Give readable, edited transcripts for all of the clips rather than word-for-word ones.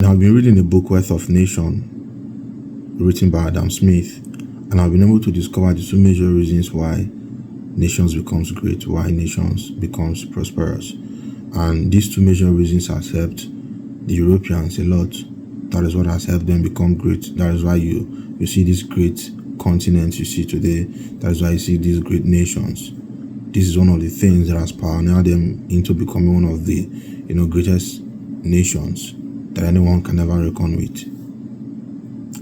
Now, I've been reading a book, Wealth of Nation, written by Adam Smith, and I've been able to discover the two major reasons why nations becomes great, why nations becomes prosperous. And these two major reasons has helped the Europeans a lot. That is what has helped them become great. That is why you see these great continents you see today. That is why you see these great nations. This is one of the things that has pioneered them into becoming one of the greatest nations that anyone can ever reckon with.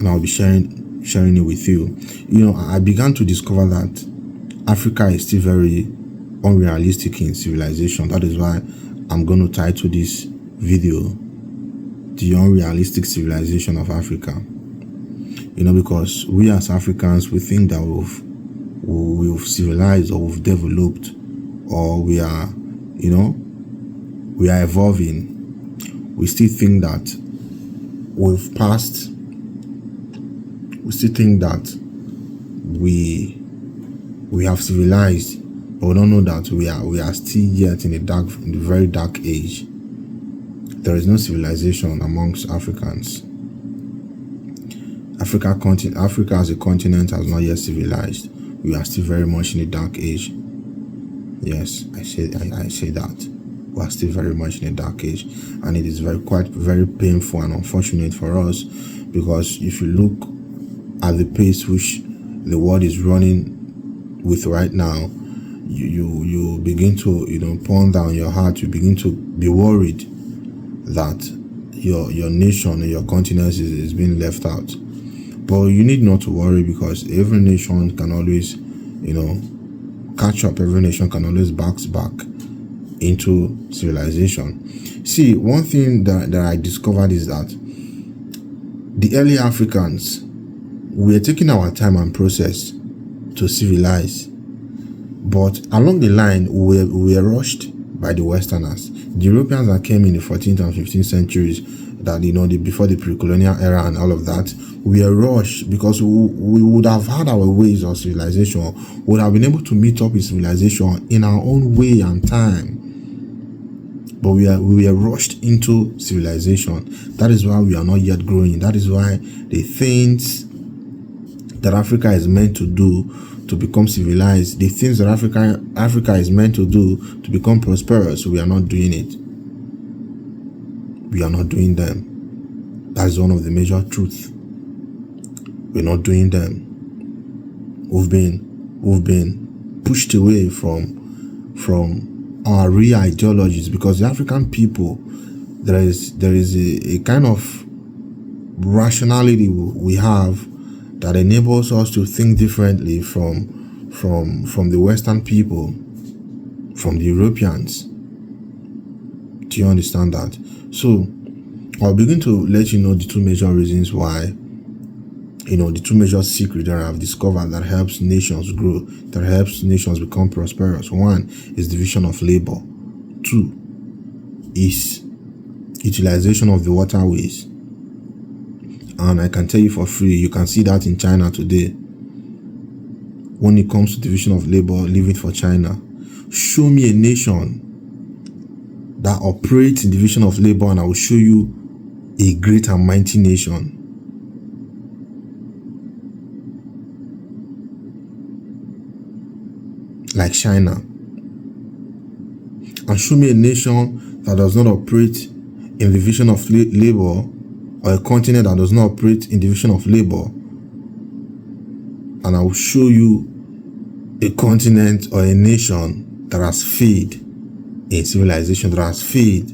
And I'll be sharing it with you. I began to discover that Africa is still very unrealistic in civilization. That is why I'm going to title this video The Unrealistic Civilization of Africa. Because we as Africans, we think that we've civilized, or we've developed, or we are evolving. We still think that we've passed. We still think that we have civilized, but we don't know that we are still yet in the very dark age. There is no civilization amongst Africans. Africa as a continent has not yet civilized. We are still very much in the dark age. Yes, I say that. We are still very much in the dark age, and it is very painful and unfortunate for us, because if you look at the pace which the world is running with right now, you begin to ponder on your heart. You begin to be worried that your nation or your continent is being left out. But you need not to worry, because every nation can always catch up. Every nation can always bounce back into civilization. See, one thing that I discovered is that the early Africans, we are taking our time and process to civilize, but along the line we were rushed by the Westerners. The Europeans that came in the 14th and 15th centuries, that before the pre-colonial era and all of that, we were rushed because we would have had our ways of civilization, would have been able to meet up with civilization in our own way and time. But we were rushed into civilization. That is why we are not yet growing. That is why the things that Africa is meant to do to become civilized, the things that Africa is meant to do to become prosperous, we are not doing it. We are not doing them. That is one of the major truths. We're not doing them. We've been pushed away from our real ideologies, because the African people, there is a kind of rationality we have that enables us to think differently from the Western people, from the Europeans. Do you understand that? So I'll begin to let you know the two major reasons why, the two major secrets that I've discovered that helps nations grow, that helps nations become prosperous. One is division of labor. Two is utilization of the waterways. And I can tell you for free, you can see that in China today. When it comes to division of labor, leave it for China. Show me a nation that operates in division of labor, and I will show you a great and mighty nation. Like China. And show me a nation that does not operate in division of labor, or a continent that does not operate in division of labor, and I will show you a continent or a nation that has failed in civilization, that has failed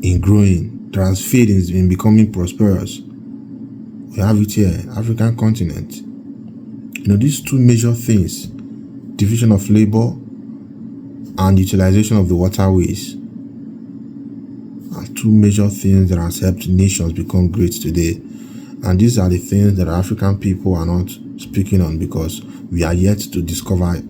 in growing, that has failed in becoming prosperous. We have it here, African continent. These two major things, division of labor and utilization of the waterways, are two major things that has helped nations become great today. And these are the things that African people are not speaking on, because we are yet to discover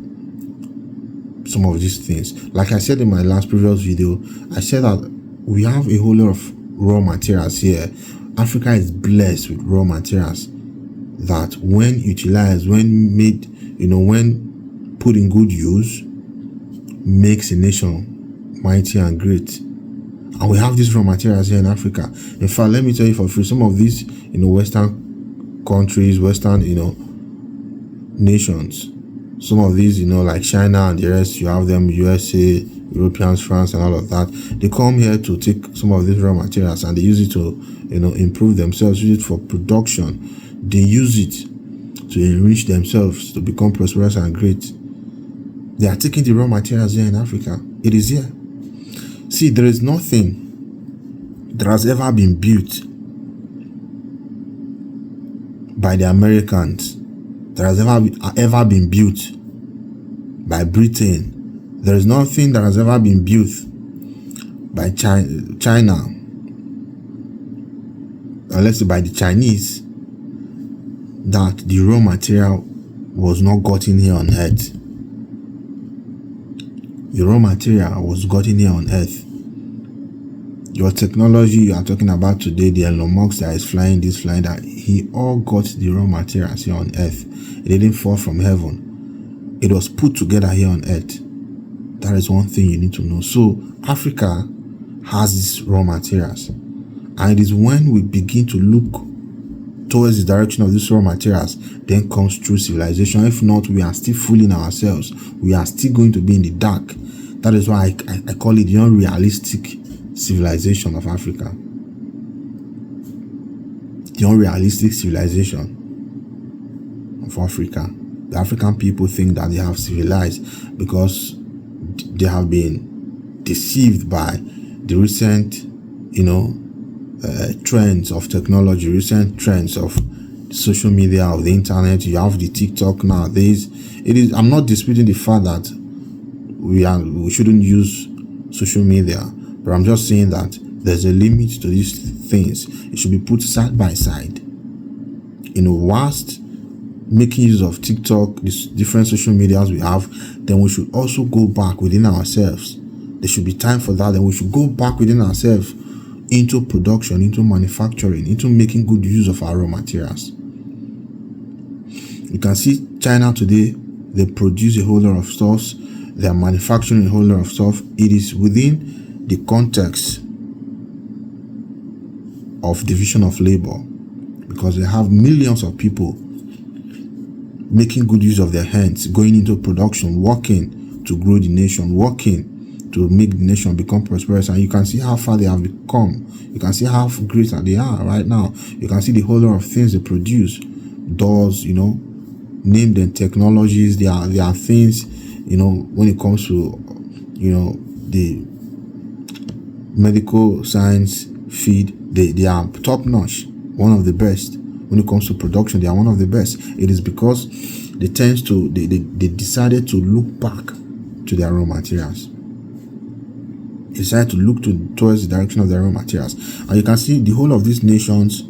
some of these things. Like I said in my previous video, I said that we have a whole lot of raw materials here. Africa is blessed with raw materials that, when utilized, when made, when put in good use, makes a nation mighty and great. And we have these raw materials here in Africa. In fact, let me tell you for free, some of these, Western countries, Western, nations, some of these, like China and the rest, you have them, USA, Europeans, France, and all of that. They come here to take some of these raw materials and they use it to, improve themselves, use it for production. They use it to enrich themselves, to become prosperous and great. They are taking the raw materials here in Africa. It is here. See, there is nothing that has ever been built by the Americans, that has ever been built by Britain. There is nothing that has ever been built by China, or let's say by the Chinese, that the raw material was not gotten here on earth. The raw material was gotten here on earth. Your technology you are talking about today, the Elon Musk that is flying this, flying that, he all got the raw materials here on earth. It didn't fall from heaven. It was put together here on earth. That is one thing you need to know. So Africa has these raw materials, and it is when we begin to look towards the direction of these raw materials, then comes true civilization. If not, we are still fooling ourselves. We are still going to be in the dark. That is why I call it the unrealistic civilization of Africa. The unrealistic civilization of Africa. The African people think that they have civilized because they have been deceived by the recent, trends of technology, recent trends of social media, of the internet. You have the TikTok nowadays. I'm not disputing the fact that we shouldn't use social media, but I'm just saying that there's a limit to these things. It should be put side by side. Whilst making use of TikTok, these different social medias we have, then we should also go back within ourselves. There should be time for that. Then we should go back within ourselves into production, into manufacturing, into making good use of our raw materials. You can see China today, they produce a whole lot of stuff. They are manufacturing a whole lot of stuff. It is within the context of division of labor, because they have millions of people making good use of their hands, going into production, working to grow the nation, working to make the nation become prosperous. And you can see how far they have become. You can see how great they are right now. You can see the whole lot of things they produce. Doors, name them technologies. There are things, when it comes to, the medical science field, they are top notch, one of the best. When it comes to production, they are one of the best. It is because they decided to look back to their raw materials. They decided to look towards the direction of their raw materials. And you can see the whole of these nations,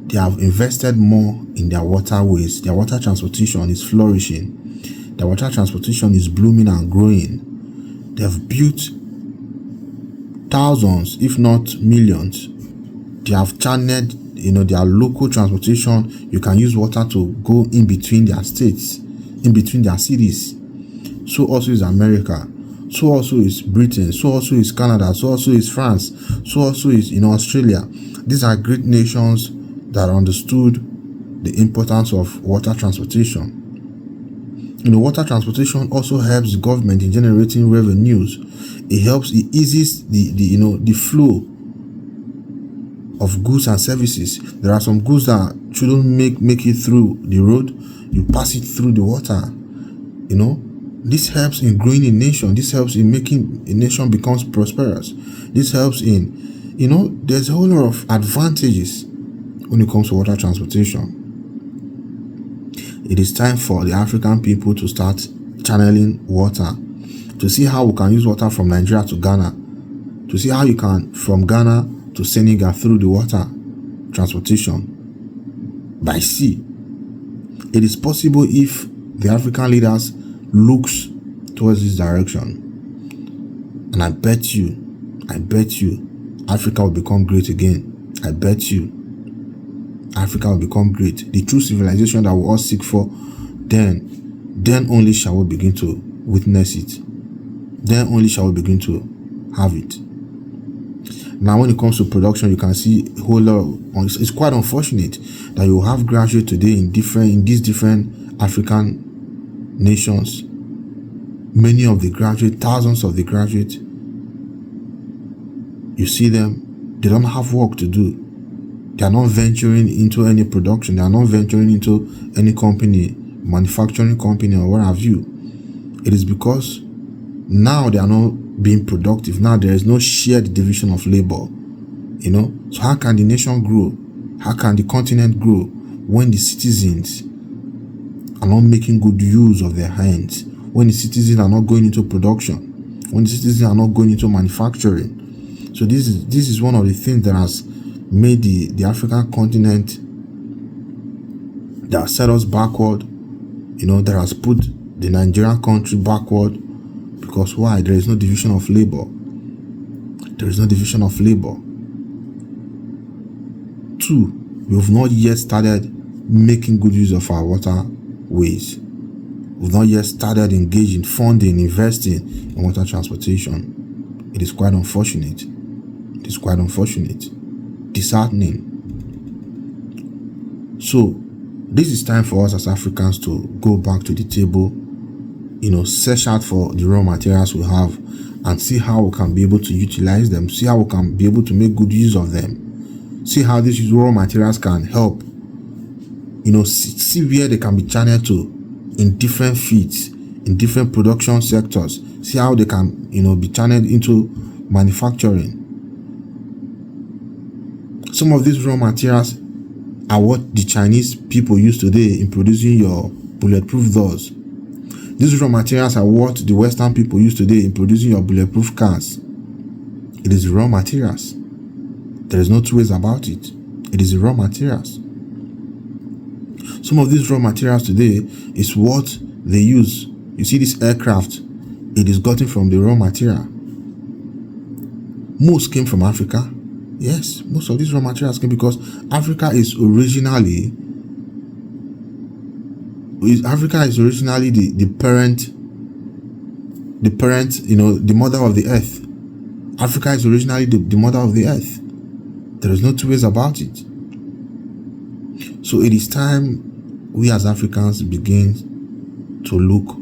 they have invested more in their waterways. Their water transportation is flourishing. Their water transportation is blooming and growing. They have built thousands, if not millions. They have channeled their local transportation. You can use water to go in between their states, in between their cities. So also is America. So also is Britain. So also is Canada. So also is France. So also is Australia. These are great nations that understood the importance of water transportation. Water transportation also helps the government in generating revenues. It eases the flow of goods and services. There are some goods that shouldn't make it through the road. You pass it through the water. This helps in growing a nation. This helps in making a nation becomes prosperous. This helps in, there's a whole lot of advantages when it comes to water transportation. It is time for the African people to start channeling water, to see how we can use water from Nigeria to Ghana, to see how you can from Ghana to Senegal through the water transportation by sea. It is possible if the African leaders looks towards this direction. And I bet you, Africa will become great again. I bet you, Africa will become great. The true civilization that we all seek for, then only shall we begin to witness it. Then only shall we begin to have it. Now, when it comes to production, you can see a whole lot. It's quite unfortunate that you have graduates today in these different African nations. Many of the graduates, thousands of the graduates, you see them, they don't have work to do. They are not venturing into any production. They are not venturing into any company, manufacturing company or what have you. It is because now they are not being productive. Now there is no shared division of labor. So how can the nation grow? How can the continent grow when the citizens are not making good use of their hands? When the citizens are not going into production? When the citizens are not going into manufacturing? So this is one of the things that has made the African continent, that has set us backward, that has put the Nigerian country backward. Because why? There is no division of labor. There is no division of labor. 2, we have not yet started making good use of our waterways. We've not yet started engaging, funding, investing in water transportation. It is quite unfortunate. It is quite unfortunate. Disheartening. So, this is time for us as Africans to go back to the table, search out for the raw materials we have and see how we can be able to utilize them, see how we can be able to make good use of them, see how these raw materials can help, see where they can be channeled to in different fields, in different production sectors, see how they can, be channeled into manufacturing. Some of these raw materials are what the Chinese people use today in producing your bulletproof doors. These raw materials are what the Western people use today in producing your bulletproof cars. It is raw materials. There is no two ways about it. It is raw materials. Some of these raw materials today is what they use. You see this aircraft, it is gotten from the raw material. Most came from Africa. Yes, most of these raw materials came because Africa is originally the parent, the mother of the earth. Africa is originally the mother of the earth. There is no two ways about it. So it is time we as Africans begin to look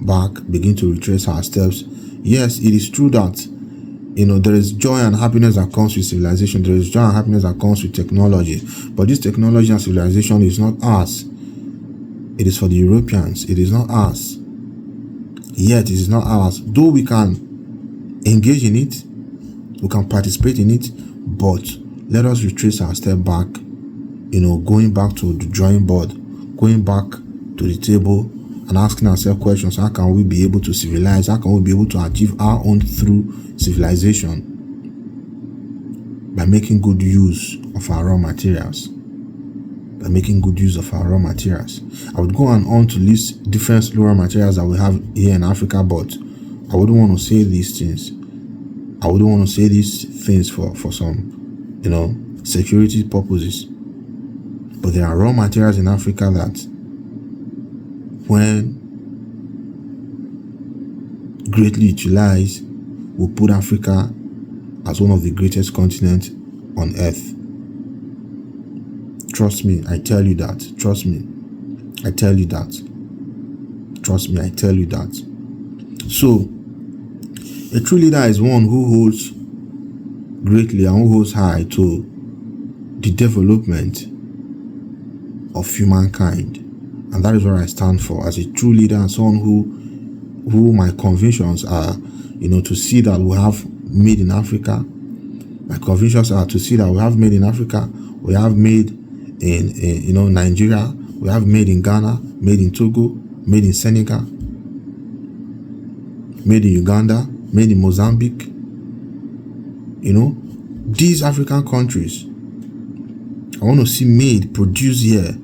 back, begin to retrace our steps. Yes, it is true that there is joy and happiness that comes with civilization. There is joy and happiness that comes with technology. But this technology and civilization is not ours. It is for the Europeans. It is not ours. Yet it is not ours. Though we can engage in it, we can participate in it, but let us retrace our step back, going back to the drawing board, going back to the table and asking ourselves questions. How can we be able to civilize? How can we be able to achieve our own through civilization? By making good use of our raw materials. By making good use of our raw materials. I would go on to list different raw materials that we have here in Africa, but I wouldn't want to say these things. I wouldn't want to say these things for some, security purposes. But there are raw materials in Africa that, when greatly utilized, will put Africa as one of the greatest continents on earth. Trust me, I tell you that. Trust me, I tell you that. Trust me, I tell you that. So, a true leader is one who holds greatly and who holds high to the development of humankind. And that is what I stand for as a true leader and someone who my convictions are, to see that we have made in Africa. My convictions are to see that we have made in Africa, we have made in Nigeria, we have made in Ghana, made in Togo, made in Senegal, made in Uganda, made in Mozambique. These African countries, I want to see made, produced here.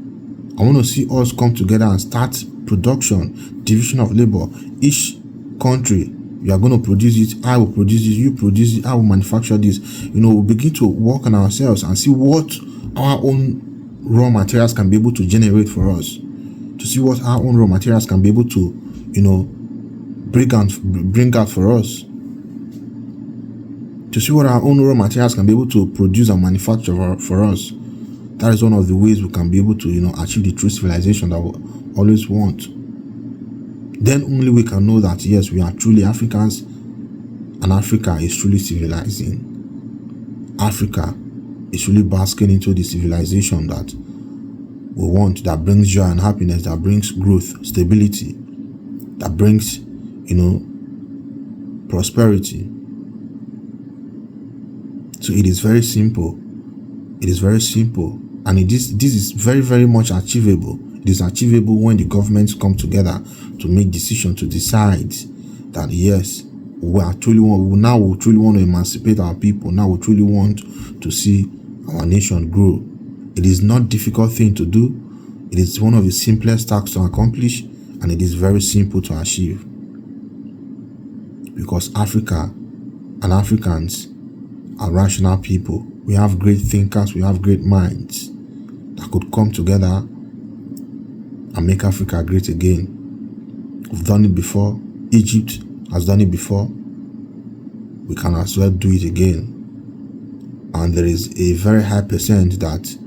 I want to see us come together and start production, division of labor. Each country, you are going to produce it, I will produce it, you produce it, I will manufacture this. We'll begin to work on ourselves and see what our own raw materials can be able to generate for us. To see what our own raw materials can be able to, bring out for us. to see what our own raw materials can be able to produce and manufacture for us. That is one of the ways we can be able to, achieve the true civilization that we always want. Then only we can know that, yes, we are truly Africans, and Africa is truly civilizing. Africa is really basking into the civilization that we want, that brings joy and happiness, that brings growth, stability, that brings, prosperity. So it is very simple. It is very simple. And this is very, very much achievable. It is achievable when the governments come together to make decisions, to decide that, yes, we truly want to emancipate our people. Now we truly want to see our nation grow. It is not a difficult thing to do. It is one of the simplest tasks to accomplish, and it is very simple to achieve. Because Africa and Africans are rational people. We have great thinkers, we have great minds that could come together and make Africa great again. We've done it before. Egypt has done it before. We can as well do it again. And there is a very high percent that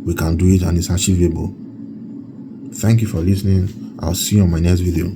we can do it and it's achievable. Thank you for listening. I'll see you on my next video.